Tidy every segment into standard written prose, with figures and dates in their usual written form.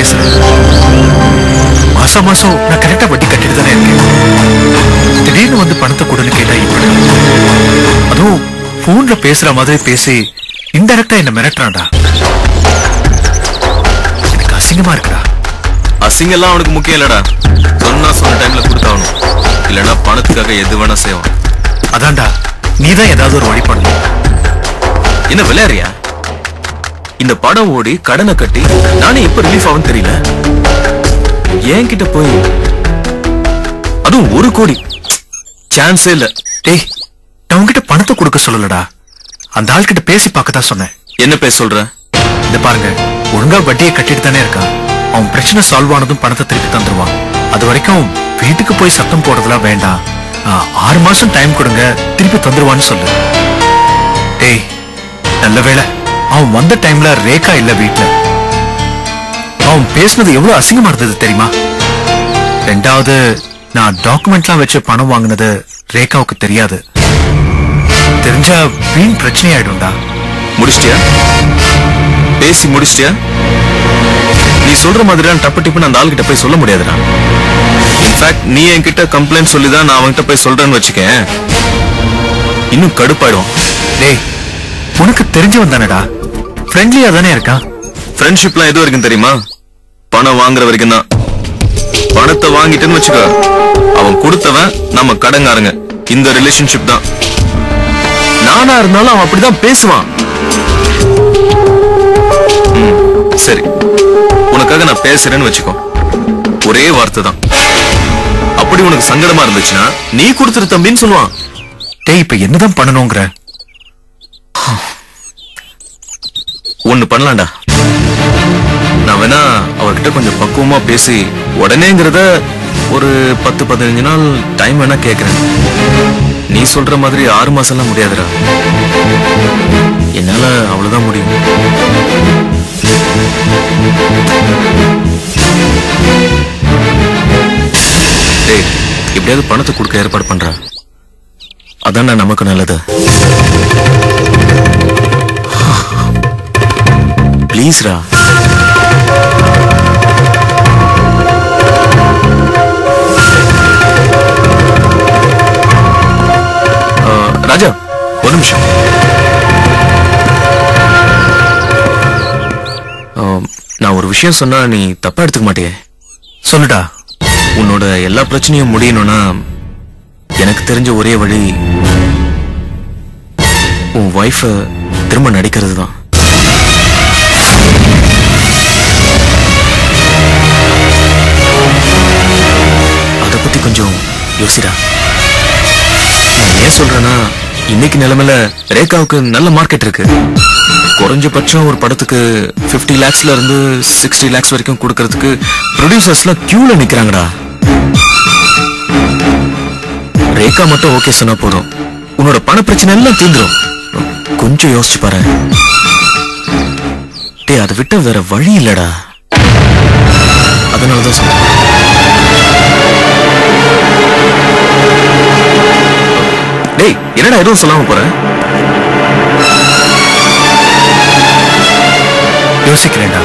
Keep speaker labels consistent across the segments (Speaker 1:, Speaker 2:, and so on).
Speaker 1: பேசுறேன். மாசம் மாசம் நான் கரெக்டா வட்டி கட்டிட்டு தானே இருக்கேன். திடீர்னு வந்து பணத்தை கொடுன்னு கேட்டா இப்படி அதுவும் போன்ல பேசுற மாதிரி பேசி இன்டைரக்டா என்ன மிரட்டுறான்டா. எனக்கு அசிங்கமா இருக்குடா.
Speaker 2: அசிங்கெல்லாம் அவனுக்கு முக்கியம் இல்லடா. சொன்ன டைம்ல கொடுத்தாவணும். இல்லனா பணத்துக்காக எது வேணா செய்வான்.
Speaker 1: அதான்டா நீதான் ஏதாவது ஒரு வழி பண்ணணும்.
Speaker 2: என்ன விளையாடுறியா? இந்த படம் ஓடி கடனை கட்டி நானே எப்ப ரிலீஃப் ஆகும் தெரியல. என்கிட்ட போய் அதுவும் 1 கோடி சான்ஸே இல்ல.
Speaker 1: டேய் நான் உன்கிட்ட பணத்தை கொடுக்க சொல்லலடா. அந்த ஆள் கிட்ட பேசி பார்க்கதான் சொன்னேன்.
Speaker 2: என்ன பேச சொல்ற?
Speaker 1: இந்த பாருங்க, ஒழுங்கா வட்டியை கட்டிட்டு தானே இருக்கான். அவன் பிரச்சனை சால்வ் ஆனதும் பணத்தை திருப்பி தந்துருவான். அது வரைக்கும் வீட்டுக்கு போய் சத்தம் போடுறதுலாம் வேண்டாம். 6 மாசம் டைம் கொடுங்க, திருப்பி தந்துருவான்னு சொல்லு. டேய் நல்ல வேளை அவன் வந்த டைம்ல ரேகா இல்ல வீட்டுல. அவன் பேசுனது எவ்வளவு அசிங்கமா இருந்தது தெரியுமா? ரெண்டாவது நான் டாக்குமெண்ட்லாம் வச்சு பணம் வாங்கினது ரேகாவுக்கு தெரியாது. தெரிஞ்சா வீண் பிரச்சனை ஆயிடும்டா.
Speaker 2: முடிச்சிட்டியா? பேசி முடிச்சிட்டியா? நீ சொல்ற மாதிரிலாம் டப்பு டிப்புன்னு அந்த ஆள்கிட்ட போய் சொல்ல முடியாதுடா. இன்ஃபேக்ட் நீ என்கிட்ட கம்ப்ளைண்ட் சொல்லிதான் நான் அவன்கிட்ட போய் சொல்றேன்னு வச்சுக்கேன், இன்னும் கடுப்பாயிடும்.
Speaker 1: டேய் உனக்கு தெரிஞ்சவன் தானடா, ஃப்ரெண்ட்லியா தானே இருக்கான்.
Speaker 2: ஃப்ரெண்ட்ஷிப்லாம் எது வரைக்கும் தெரியுமா? பணம் வாங்குற வரைக்கும் தான். பணத்தை வாங்கிட்டேன்னு வச்சுக்க, அவன் கொடுத்தவன் நம்ம கடங்காரங்க. இந்த ரிலேஷன்ஷிப் தான். நானா இருந்தாலும் அவன் அப்படிதான் பேசுவான். சரி, உனக்காக நான் பேசுறேன்னு வச்சுக்கோ, ஒரே வார்த்தை தான். அப்படி உனக்கு சங்கடமா இருந்துச்சுன்னா நீ கொடுத்துரு தம்பின்னு சொல்லுவான்.
Speaker 1: டேய் இப்ப என்னதான் பண்ணணுங்கிற?
Speaker 2: ஒண்ணு பண்ணலாம்டா. நான் வேணா அவர்கிட்ட கொஞ்சம் பக்குவமா பேசி உடனேங்கிறத ஒரு 10-15 நாள் டைம் வேணா கேக்குறேன். நீ சொல்ற மாதிரி 6 மாசம்லாம் முடியாதுடா. என்னால அவ்வளவுதான் முடியும். டேய் எப்படியாவது பணத்தை கொடுக்க ஏற்பாடு பண்ற. அதான் நமக்கு நல்லது. ப்ளீஸ்ரா. ராஜா ஒரு நிமிஷம். நான் ஒரு விஷயம் சொன்னா நீ தப்பா எடுத்துக்க மாட்டியே?
Speaker 1: சொல்லுடா.
Speaker 2: உன்னோட எல்லா பிரச்சனையும் முடியணும்னா எனக்கு தெரிஞ்ச ஒரே வழி உன் வைஃப திரும்ப நடிக்கிறது தான். அதை பத்தி கொஞ்சம் யோசிடா. நான் ஏன் சொல்றேன்னா, இன்னைக்கு நிலைமையில ரேகாவுக்கு நல்ல மார்க்கெட் இருக்கு. குறைஞ்சபட்சம் ஒரு படத்துக்கு 50 lakhsல இருந்து 60 lakhs வரைக்கும் கொடுக்கறதுக்கு ப்ரொடியூசர்ஸ்லாம் கியூல நிக்கிறாங்கடா. ரேகா மட்டும் ஓகே சொன்னா போதும், உன்னோட பண பிரச்சனை எல்லாம் தீந்துரும். கொஞ்சம் யோசிச்சு பாரு. டேய் அதை விட்ட வேற வழி இல்லடா. அதனாலதான் சொல்றேன். டேய் என்னடா எதுவும் சொல்லாம போற?
Speaker 1: யோசிக்கிறேன்டா.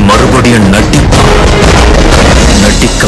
Speaker 2: மறுபடியும் நடிக்க